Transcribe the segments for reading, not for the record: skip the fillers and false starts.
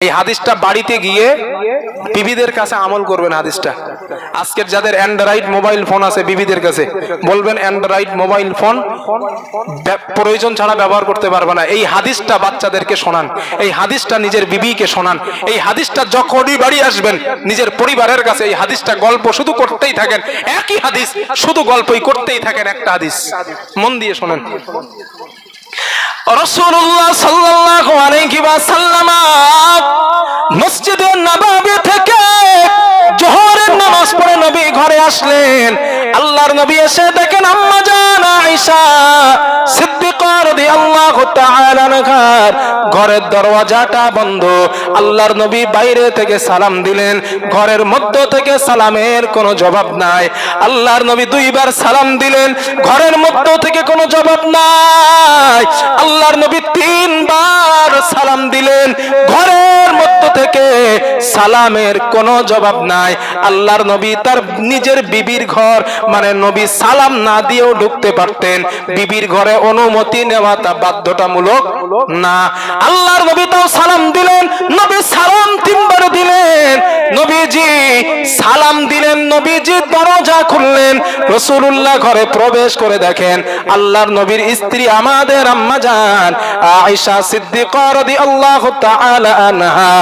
এই হাদিসটা বাড়িতে গিয়ে বিবিদের কাছে আমল করবেন। হাদিসটা আজকের যাদের অ্যান্ড্রয়েড মোবাইল ফোন আছে বিবিদের কাছে বলবেন অ্যান্ড্রয়েড মোবাইল ফোন প্রয়োজন ছাড়া ব্যবহার করতে পারবে না। এই হাদিসটা বাচ্চাদেরকে শোনান, এই হাদিসটা নিজের বিবিকে শোনান। এই হাদিসটা যখনই বাড়ি আসবেন নিজের পরিবারের কাছে এই হাদিসটা গল্প শুধু করতেই থাকেন, একই হাদিস শুধু গল্পই করতেই থাকেন। একটা হাদিস মন দিয়ে শোনেন। রাসূলুল্লাহ সাল্লাল্লাহু আলাইহি ওয়াসাল্লাম মসজিদে নববী থেকে জোহরের নামাজ পড়ে নবী ঘরে আসলেন। আল্লাহর নবী এসে দেখেন আম্মা জান আয়েশা সিদ্দিকা রাদিয়াল্লাহু তাআলা আনহার ঘরের দরওয়াজাটা বন্ধ। আল্লাহর নবী বাইরে থেকে সালাম দিলেন, ঘরের মধ্য থেকে সালামের কোনো জবাব নাই। আল্লাহর নবী দুইবার সালাম দিলেন, ঘরের মধ্য থেকে কোনো জবাব নাই। আল্লাহর নবী তিনবার সালাম দিলেন, ঘরের মধ্য থেকে সালামের কোনো জবাব নাই। আল্লাহর নবী তার নিজের বিবির ঘর, মানে নবী সালাম না দিয়েও ঢুকতে পারতেন, বিবির ঘরে অনুমতি নেওয়া তা বাধ্যতামূলক না। আল্লাহর নবী তাও সালাম দিলেন, নবী সালাম তিনবার দিলেন, নবীজি সালাম দিলেন, নবীজি দরজা খুললেন, রাসূলুল্লাহ ঘরে প্রবেশ করে দেখেন আল্লাহর নবীর স্ত্রী আমাদের আম্মা জান আয়েশা সিদ্দিকা রাদিয়াল্লাহু তাআলা আনহা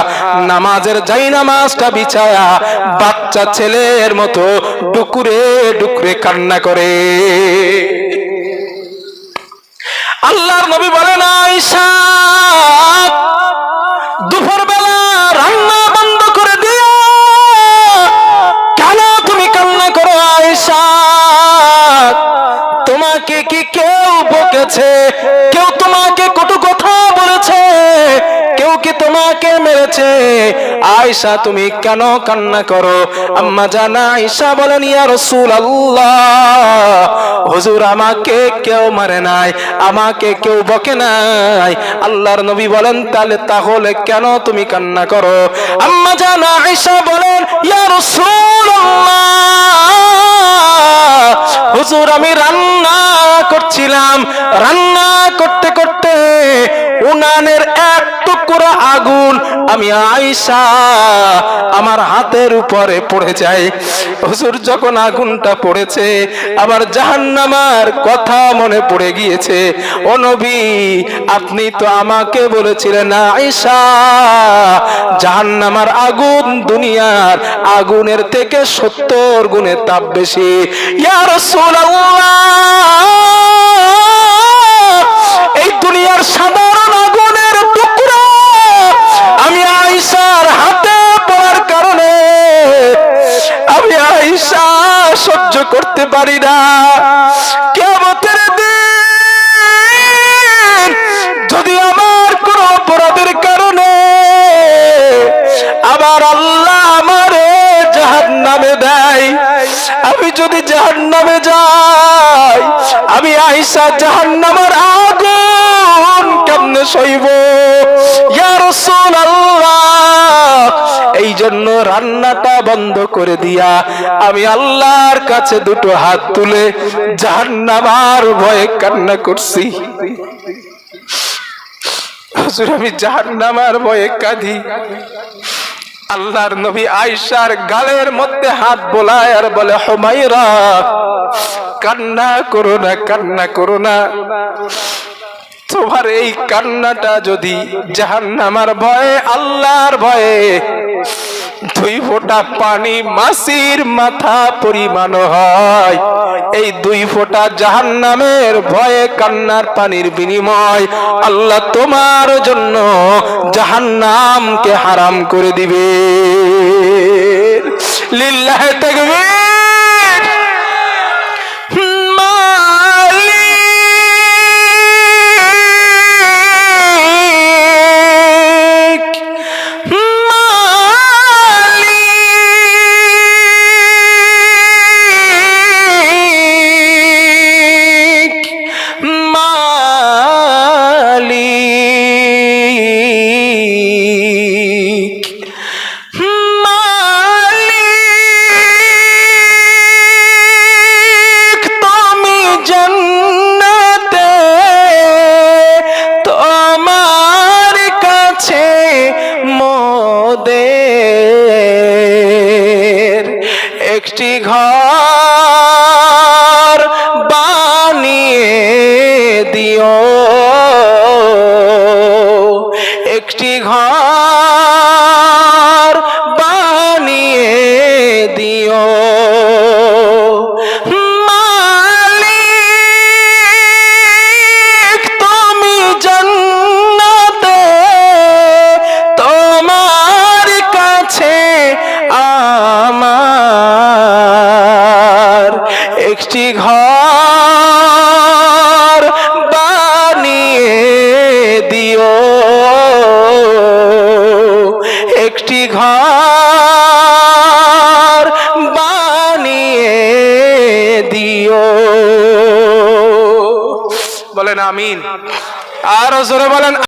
নামাজের জায়নামাজটা বিছায়া বাচ্চা ছেলের মতো ডুকরে ডুকরে কান্না করে। আল্লাহর নবী বলেন আয়েশা দুপুরবেলা রান্না বন্ধ করে দিও, কেন তুমি কান্না করো আয়েশা? তোমাকে কি কেউ বকেছে? কেউ তোমাকে কটু কথা বলেছে? কেউ কি তোমাকে মেরেছে? আয়েশা তুমি কেন কান্না করো? আম্মা জান আয়েশা বলেন ইয়া রাসূলুল্লাহ, হুজুর আমাকে কেউ মারে নাই, আমাকে কেউ বকে নাই। আল্লাহর নবী বলেন তাহলে কেন তুমি কান্না করো? আম্মা জান আয়েশা বলেন ইয়া রাসূলুল্লাহ, হুজুর আমি রান্না করছিলাম, রান্না করতে করতে উনানের এক টুকরা আগুন আমি আয়েশা আমার হাতের উপরে পড়ে যায়। হুজুর যখন আগুনটা পড়েছে আমার জাহান্নামের কথা মনে পড়ে গিয়েছে। ও নবী আপনি তো আমাকে বলেছিলেন আয়েশা জাহান্নামের আগুন দুনিয়ার আগুনের থেকে 70 গুণে তাপ বেশি। ইয়া রাসূলুল্লাহ এই দুনিয়ার সাধারণ আগুনের টুকরা আমি আয়েশার হাতে পড়ার কারণে আমি আয়েশা সহ্য করতে পারি না। কিয়ামতের দিন যদি আমার কোনো অপরাধের কারণে আবার আল্লাহ আমারে জাহান্নামে দেয়, আমি যদি জাহান্নামে যাই আমি আয়েশা জাহান্নামের আগুন কেমনে সইব? ইয়া রাসূলুল্লাহ এই জন্য রান্নাটা বন্ধ করে দিয়া আমি আল্লাহর কাছে দুটো হাত তুলে জাহান্নামের ভয়ে কান্না করছি। হুজুর আমি জাহান্নামের ভয়ে কাঁদি। আল্লাহর নবী আয়েশার গালের মধ্যে হাত বোলায় আর বলে হুমায়রা কান্না করো না, কান্না করো না। তোমার এই কান্নাটা যদি জাহান্নামের ভয়ে আল্লাহর ভয়ে 2 ফোঁটা পানি মাছির মাথা পরিমাণ হয়, এই 2 ফোঁটা জাহান্নামের ভয়ে কান্নার পানির বিনিময় আল্লাহ তোমার জন্য জাহান্নামকে হারাম করে দিবে। লিল্লাহি তাকবীর। একটি ঘর বানিয়ে দিও মালিক তুমি জান্নাতে তোমার কাছে আমার একটি ঘর বানিয়ে দিও একটি ঘর বানিয়ে দিও বলেন আমিন আরো জোরে বলেন